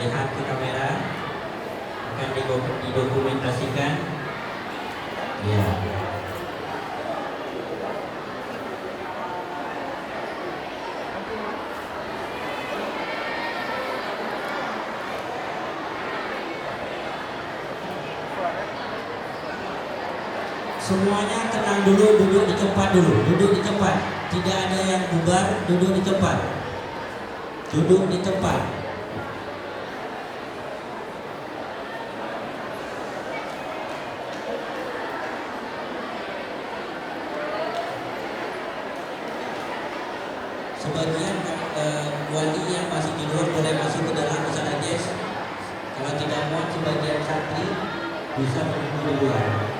lihat ke kamera, akan didokumentasikan. Ya. Semuanya tenang dulu, duduk di tempat dulu, duduk di tempat. Tidak ada yang bubar, duduk di tempat. Duduk di tempat. Sebagian wali yang masih di luar boleh masuk ke dalam Ustaz Ajis. Kalau tidak mau sebagian santri bisa menunggu di luar.